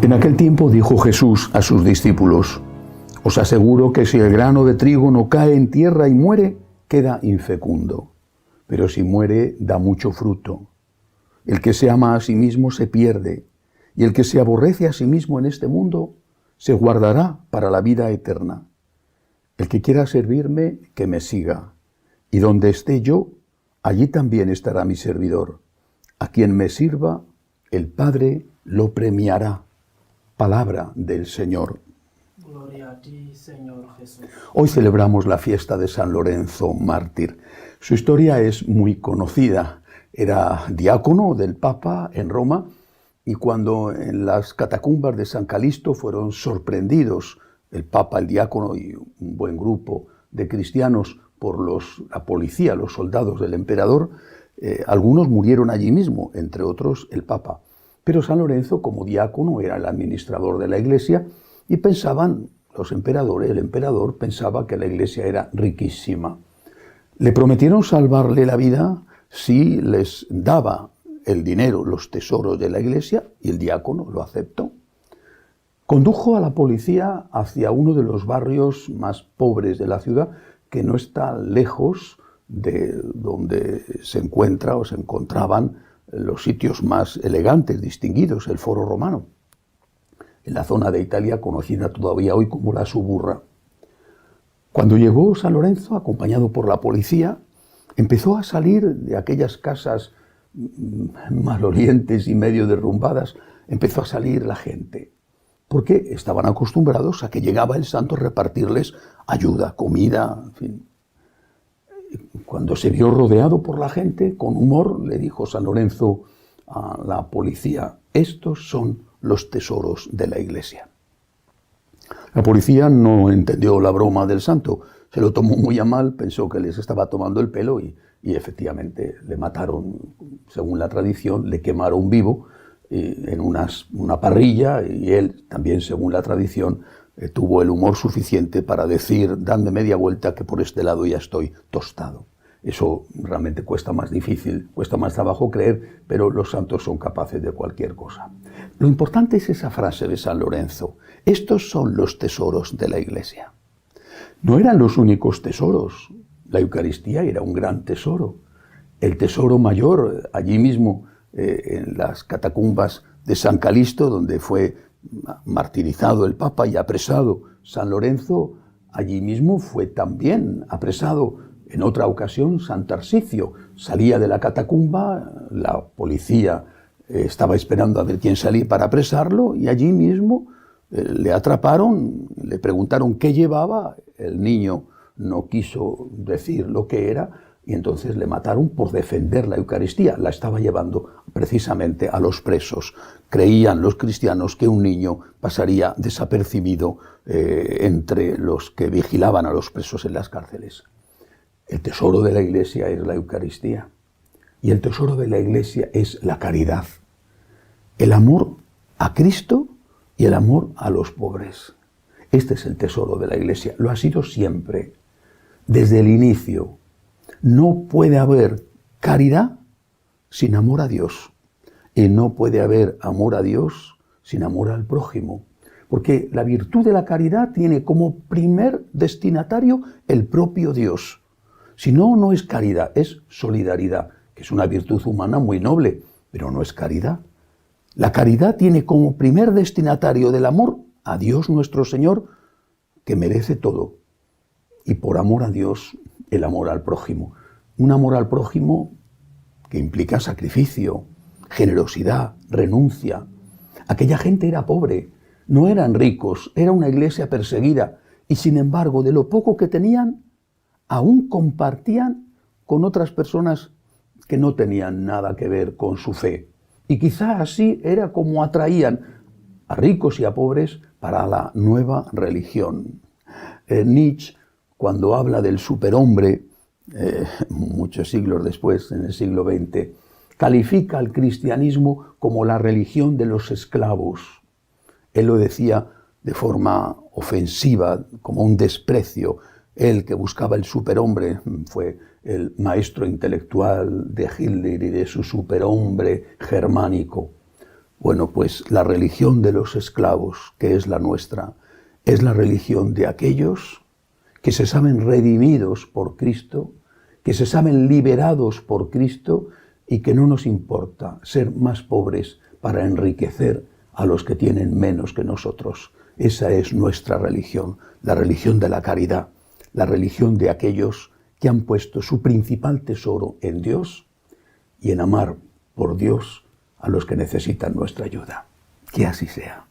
En aquel tiempo dijo Jesús a sus discípulos: os aseguro que si el grano de trigo no cae en tierra y muere, queda infecundo. Pero si muere, da mucho fruto. El que se ama a sí mismo se pierde, y el que se aborrece a sí mismo en este mundo, se guardará para la vida eterna. El que quiera servirme, que me siga. Y donde esté yo, allí también estará mi servidor. A quien me sirva, el Padre lo premiará. Palabra del Señor. Gloria a ti, Señor Jesús. Hoy celebramos la fiesta de San Lorenzo, mártir. Su historia es muy conocida. Era diácono del Papa en Roma, y cuando en las catacumbas de San Calixto fueron sorprendidos el Papa, el diácono y un buen grupo de cristianos por la policía, los soldados del emperador, algunos murieron allí mismo, entre otros el Papa. Pero San Lorenzo, como diácono, era el administrador de la iglesia, y pensaban los emperadores, el emperador pensaba que la iglesia era riquísima. Le prometieron salvarle la vida si les daba el dinero, los tesoros de la iglesia, y el diácono lo aceptó. Condujo a la policía hacia uno de los barrios más pobres de la ciudad, que no está lejos de donde se encuentra o se encontraban los sitios más elegantes, distinguidos, el Foro Romano, en la zona de Italia conocida todavía hoy como la Suburra. Cuando llegó San Lorenzo, acompañado por la policía, empezó a salir de aquellas casas malolientes y medio derrumbadas, empezó a salir la gente, porque estaban acostumbrados a que llegaba el santo a repartirles ayuda, comida, en fin. Cuando se vio rodeado por la gente, con humor le dijo San Lorenzo a la policía: estos son los tesoros de la iglesia. La policía no entendió la broma del santo, se lo tomó muy a mal, pensó que les estaba tomando el pelo y efectivamente le mataron, según la tradición, le quemaron vivo en una parrilla, y él también, según la tradición, tuvo el humor suficiente para decir: dadme media vuelta que por este lado ya estoy tostado. Eso realmente cuesta más difícil, cuesta más trabajo creer, pero los santos son capaces de cualquier cosa. Lo importante es esa frase de San Lorenzo: estos son los tesoros de la iglesia. No eran los únicos tesoros. La Eucaristía era un gran tesoro. El tesoro mayor, allí mismo, en las catacumbas de San Calixto, donde fue martirizado el Papa y apresado San Lorenzo, allí mismo fue también apresado en otra ocasión San Tarsicio. Salía de la catacumba, la policía estaba esperando a ver quién salía para apresarlo, y allí mismo le atraparon, le preguntaron qué llevaba, el niño no quiso decir lo que era, y entonces le mataron por defender la Eucaristía. La estaba llevando precisamente a los presos. Creían los cristianos que un niño pasaría desapercibido entre los que vigilaban a los presos en las cárceles. El tesoro de la iglesia es la Eucaristía, y el tesoro de la iglesia es la caridad, el amor a Cristo y el amor a los pobres. Este es el tesoro de la iglesia, lo ha sido siempre, desde el inicio. No puede haber caridad sin amor a Dios, y no puede haber amor a Dios sin amor al prójimo, porque la virtud de la caridad tiene como primer destinatario el propio Dios. Si no, no es caridad, es solidaridad, que es una virtud humana muy noble, pero no es caridad. La caridad tiene como primer destinatario del amor a Dios nuestro Señor, que merece todo, y por amor a Dios, el amor al prójimo. Un amor al prójimo que implica sacrificio, generosidad, renuncia. Aquella gente era pobre, no eran ricos, era una iglesia perseguida, y sin embargo, de lo poco que tenían, aún compartían con otras personas que no tenían nada que ver con su fe. Y quizá así era como atraían a ricos y a pobres para la nueva religión. Nietzsche, cuando habla del superhombre, muchos siglos después, en el siglo XX, califica al cristianismo como la religión de los esclavos. Él lo decía de forma ofensiva, como un desprecio. Él, que buscaba el superhombre, fue el maestro intelectual de Hitler y de su superhombre germánico. Bueno, pues la religión de los esclavos, que es la nuestra, es la religión de aquellos que se saben redimidos por Cristo, que se saben liberados por Cristo y que no nos importa ser más pobres para enriquecer a los que tienen menos que nosotros. Esa es nuestra religión, la religión de la caridad, la religión de aquellos que han puesto su principal tesoro en Dios y en amar por Dios a los que necesitan nuestra ayuda. Que así sea.